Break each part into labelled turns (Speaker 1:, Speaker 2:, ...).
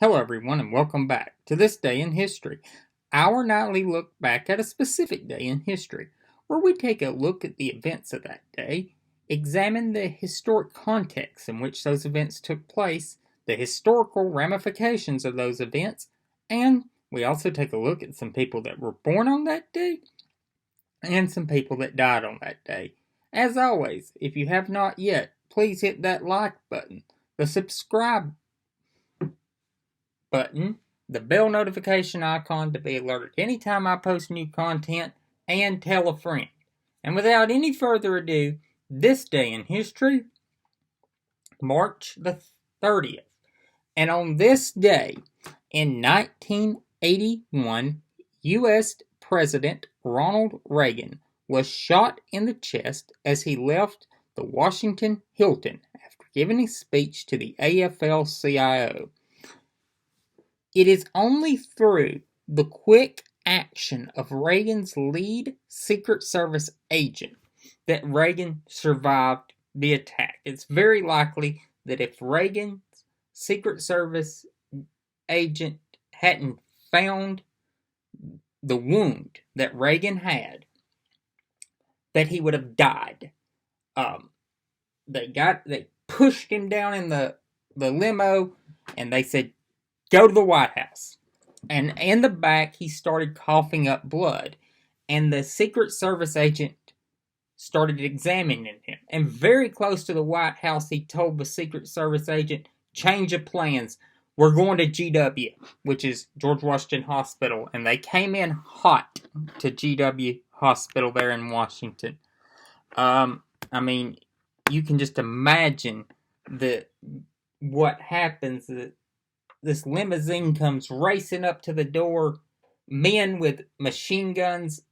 Speaker 1: Hello, everyone, and welcome back to This Day in History, our nightly look back at a specific day in history, where we take a look at the events of that day, examine the historic context in which those events took place, the historical ramifications of those events, and we also take a look at some people that were born on that day and some people that died on that day. As always, if you have not yet, please hit that like button, the subscribe button, the bell notification icon to be alerted anytime I post new content, and tell a friend. And without any further ado, this day in history, March the 30th. And on this day, in 1981, U.S. President Ronald Reagan was shot in the chest as he left the Washington Hilton after giving a speech to the AFL-CIO. It is only through the quick action of Reagan's lead Secret Service agent that Reagan survived the attack. It's very likely that if Reagan's Secret Service agent hadn't found the wound that Reagan had, that he would have died. They pushed him down in the limo, and they said, "Go to the White House." And in the back, he started coughing up blood. And the Secret Service agent started examining him. And very close to the White House, he told the Secret Service agent, "Change of plans. We're going to GW," which is George Washington Hospital. And they came in hot to GW Hospital there in Washington. You can just imagine what happens. This limousine comes racing up to the door. Men with machine guns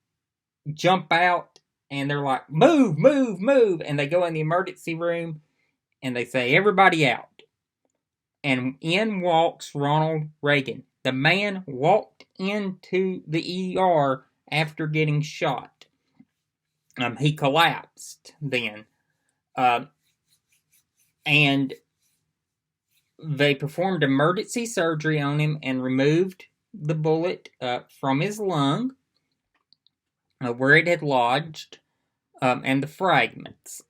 Speaker 1: jump out, and they're like, "Move, move, move." And they go in the emergency room, and they say, "Everybody out." And in walks Ronald Reagan. The man walked into the ER after getting shot. He collapsed then. And they performed emergency surgery on him and removed the bullet from his lung, where it had lodged, and the fragments.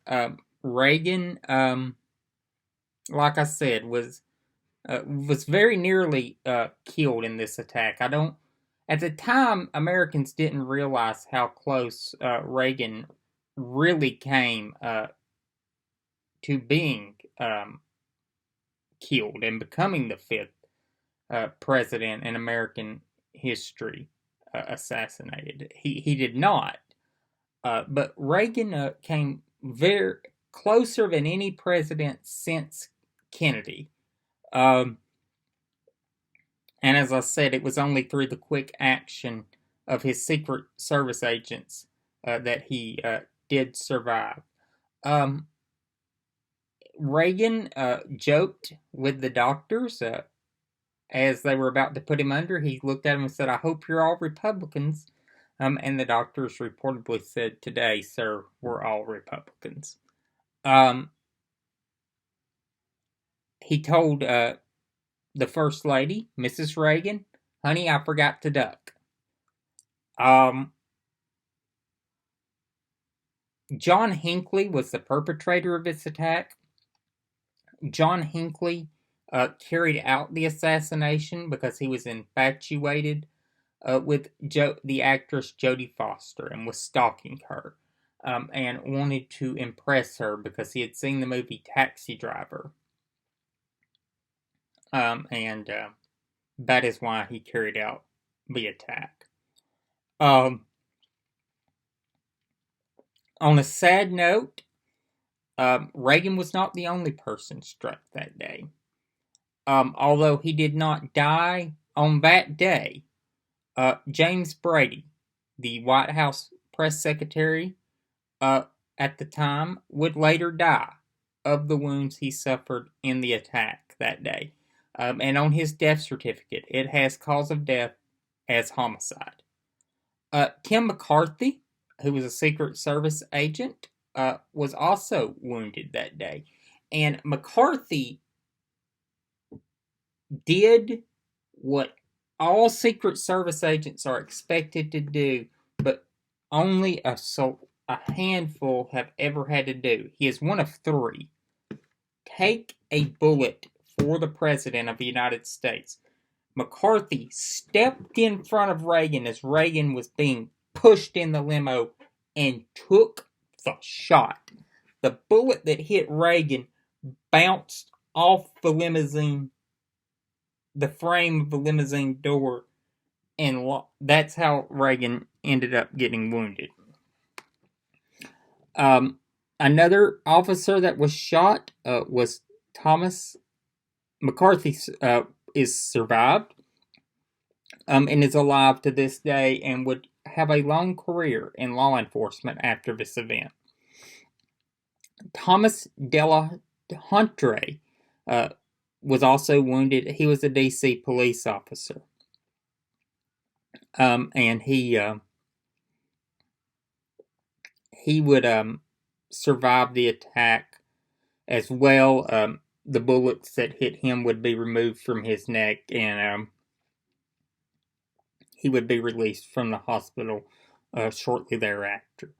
Speaker 1: Reagan, like I said, was very nearly killed in this attack. At the time, Americans didn't realize how close Reagan really came to being killed and becoming the fifth president in American history assassinated. He did not. But Reagan came very closer than any president since Kennedy. And as I said, it was only through the quick action of his Secret Service agents that he did survive. Reagan joked with the doctors as they were about to put him under. He looked at them and said, "I hope you're all Republicans." And the doctors reportedly said, "Today, sir, we're all Republicans." He told the First Lady, Mrs. Reagan, "Honey, I forgot to duck." John Hinckley was the perpetrator of this attack. John Hinckley carried out the assassination because he was infatuated with the actress Jodie Foster and was stalking her and wanted to impress her because he had seen the movie Taxi Driver. And that is why he carried out the attack. On a sad note, Reagan was not the only person struck that day. Although he did not die on that day, James Brady, the White House press secretary at the time, would later die of the wounds he suffered in the attack that day. And on his death certificate, it has cause of death as homicide. Tim McCarthy, who was a Secret Service agent, was also wounded that day. And McCarthy did what all Secret Service agents are expected to do, but only a handful have ever had to do. He is one of three. Take a bullet for the President of the United States. McCarthy stepped in front of Reagan as Reagan was being pushed in the limo and took the shot. The bullet that hit Reagan bounced off the limousine, the frame of the limousine door, and that's how Reagan ended up getting wounded. Another officer that was shot was Thomas McCarthy. Is survived and is alive to this day and would have a long career in law enforcement after this event. Thomas Delahunty was also wounded. He was a D.C. police officer. And he would survive the attack as well. The bullets that hit him would be removed from his neck, and he would be released from the hospital shortly thereafter.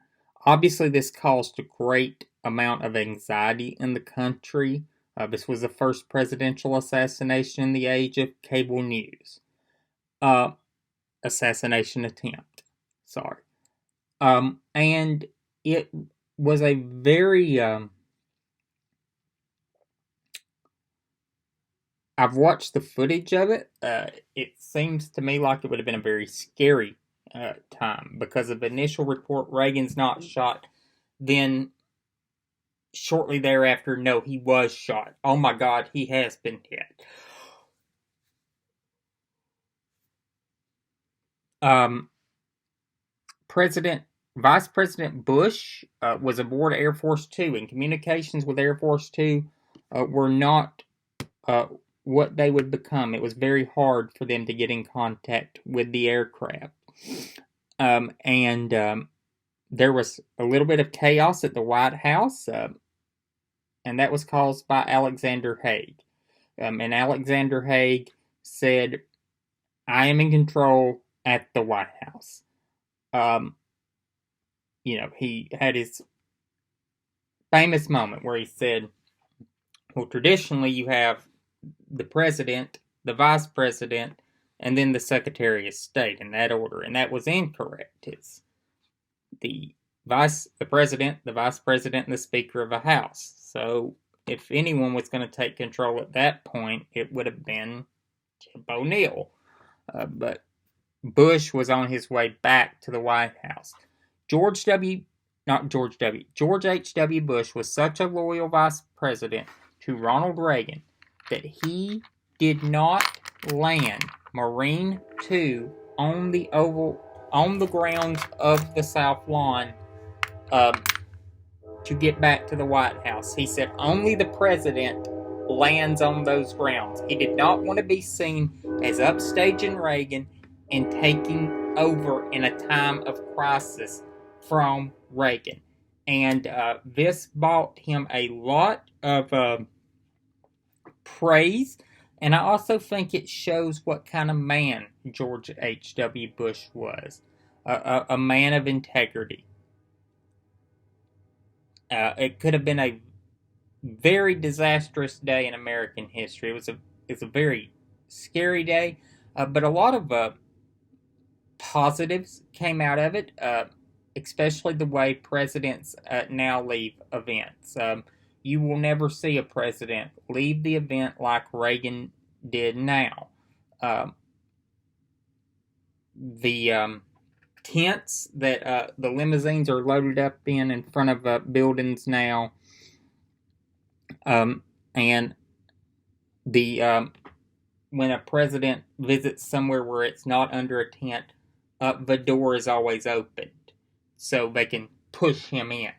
Speaker 1: Obviously, this caused a great amount of anxiety in the country. This was the first presidential assassination in the age of cable news. Assassination attempt. Sorry. And it was a very... I've watched the footage of it. It seems to me like it would have been a very scary time because of the initial report, Reagan's not shot. Then, shortly thereafter, no, he was shot. Oh my God, he has been hit. Vice President Bush was aboard Air Force Two, and communications with Air Force Two were not what they would become. It was very hard for them to get in contact with the aircraft. And there was a little bit of chaos at the White House, and that was caused by Alexander Haig. And Alexander Haig said, I am in control at the White House. He had his famous moment where he said, well, traditionally you have the president, the vice president, and then the Secretary of State in that order, and that was incorrect. It's the president, the vice president, and the Speaker of the House. So if anyone was going to take control at that point, it would have been Tip O'Neill. But Bush was on his way back to the White House. George H.W. Bush was such a loyal vice president to Ronald Reagan that he did not land Marine 2 on the grounds of the South Lawn to get back to the White House. He said only the president lands on those grounds. He did not want to be seen as upstaging Reagan and taking over in a time of crisis from Reagan. And this bought him a lot of praise, and I also think it shows what kind of man George H.W. Bush was. A man of integrity. It could have been a very disastrous day in American history. It was a very scary day, but a lot of positives came out of it, especially the way presidents now leave events. You will never see a president leave the event like Reagan did now. The tents that the limousines are loaded up in front of buildings now, and the when a president visits somewhere where it's not under a tent, the door is always opened so they can push him in.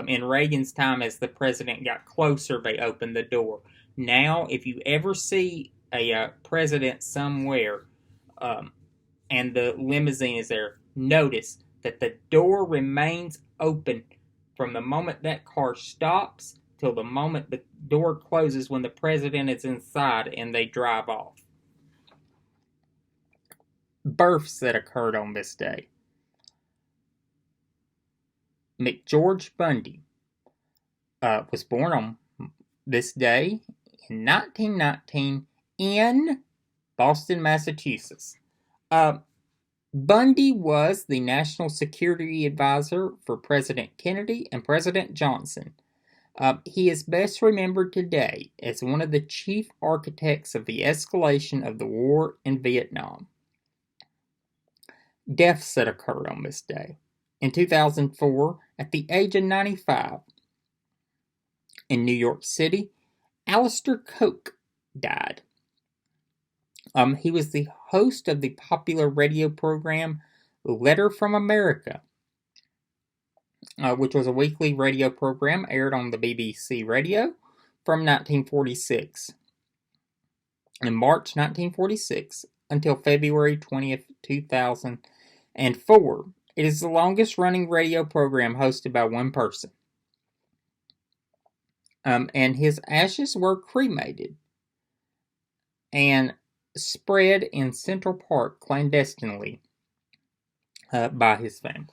Speaker 1: In Reagan's time, as the president got closer, they opened the door. Now, if you ever see a president somewhere and the limousine is there, notice that the door remains open from the moment that car stops till the moment the door closes when the president is inside and they drive off. births that occurred on this day. McGeorge Bundy was born on this day in 1919 in Boston, Massachusetts. Bundy was the National Security Advisor for President Kennedy and President Johnson. He is best remembered today as one of the chief architects of the escalation of the war in Vietnam. Deaths that occurred on this day. In 2004, at the age of 95, in New York City, Alistair Cooke died. He was the host of the popular radio program Letter from America, which was a weekly radio program aired on the BBC radio from 1946. In March 1946 until February 20th, 2004, it is the longest running radio program hosted by one person. And his ashes were cremated and spread in Central Park clandestinely by his family.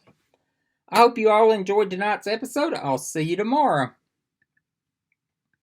Speaker 1: I hope you all enjoyed tonight's episode. I'll see you tomorrow.